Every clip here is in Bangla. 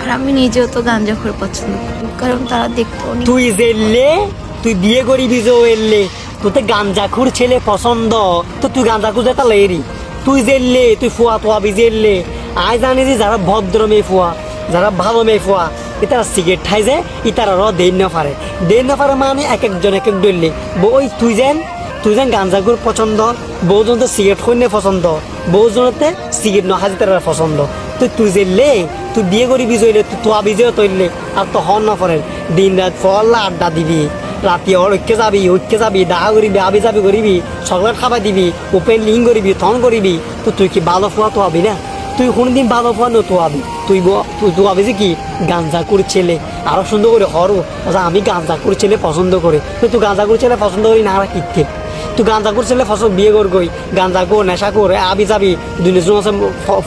আর আমি নিজেও তো গাঞ্জাখোর পছন্দ করি, কারণ তারা দেখতো। তুই জেললে, তুই বিয়ে করবি যে এললে, তোতে গাঞ্জাখোর ছেলে পছন্দ, তো তুই গাঞ্জাখোর যেটা লেরি। তুই জেললে, তুই ফুয়া তোয়াবি জেললে। আয় জানি যে যারা ভদ্র মেয়ে ফুয়া, যারা ভালো মেয়ে ফুয়া, ইতারা সিগারেট খাই যে ইতারারও দেন না পারে মানে এক একজন এক এক ডললে। বই তুই যেন গাঞ্জাখোর পছন্দ, বউজন তো সিগারেট খৈনে পছন্দ, বউজনতে সিগারেট নখাজি তারা পছন্দ। তুই জেললে, তুই বিয়ে করবি জইলে, তুই তোয়াবি যেও তৈরলে, আর তো হন না পড়েন দিন রাত ফল্লা আড্ডা দিবি, রাতি ঐক্যে যাবি ডাহা করিবি, আবি যাবি করিবি, চকলেট খাবা দিবি, ওপেন লিং করিবি, থন করিবি। তো তুই কি ভালো ফুয়া তোয়াবি না? তুই কোনদিন ভালো ফুয়া নতুয়াবি। তুই তোয়াবি যে কি গাঞ্জাখোর ছেলে। আরো সুন্দর করে হরো আমি গাঞ্জাখোর ছেলে পছন্দ করে। তুই গাঞ্জাখোর ছেলে পছন্দ করি না আর কিতে? তুই গাঞ্জাখোর ছেলে ফসল বিয়ে করগই, গাঞ্জাখোর নেশা করে আবি যাবি দুনিয়ার আছে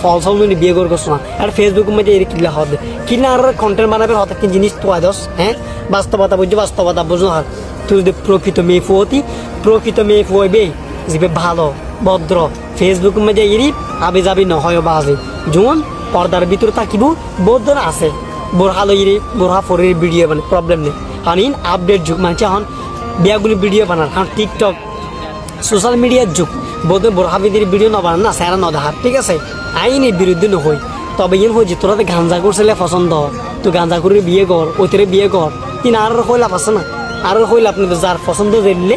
ফল সল বিয়ে করছ না। আর ফেসবুকের মধ্যে এর কিলা হবে কিনা আর কন্টেন্ট বানাবে হঠাৎ কি জিনিস তোয়া দস। হ্যাঁ, বাস্তবতা বুঝো আর তুই যদি প্রকৃত মেয়ে ফুয়াইবে যে ভালো ভদ্র, ফেসবুকের মধ্যে এরি আবি যাবি নহয় বাজে যেমন পর্দার ভিতরে থাকিব বহুত জন আছে বোরহা লইরে বোরহা ফরের ভিডিও বানায়, প্রবলেম নেই। কারণ আপডেট যুগ মানছে এখন বিয়াগুলি ভিডিও বানার, কারণ টিকটক সোশ্যাল মিডিয়ার যুগ। বোধ বোরহাবিদের ভিডিও ন বানান না, স্যারা ন দেখা, ঠিক আছে? আইনের বিরুদ্ধে নহই, তবে ইন হয়েছে তোরা গাঞ্জাখোর ছেলে পছন্দ, তুই গাঞ্জাখোরের বিয়ে কর, ওইটারে বিয়ে কর। কিন্তু আর হইলাপ আছে না, আর হইলাপ আপনি যার পছন্দ জেললে,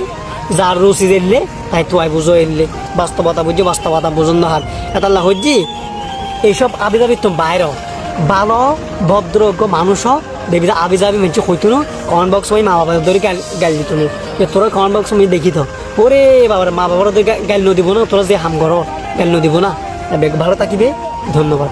যার রুচি জেললে, তাই তুই বুঝো এললে। বাস্তবতা বুঝুন না হার এটা হইছি এইসব আবি যাবি তো বাইর ভালো ভদ্রজ্ঞ মানুষ দেখবি যে আবি যাবি মেনছে হইতো না। কমেন্ট বক্স ওই মা বাবার ধরে গাল দিত না, তোরা কমেন্ট বক্স আমি দেখি তো ওরে বাবার মা বাবার গাল ন দিব না, তোরা যে হাম ঘর গাল ন দিব না। ভালো থাকিবে, ধন্যবাদ।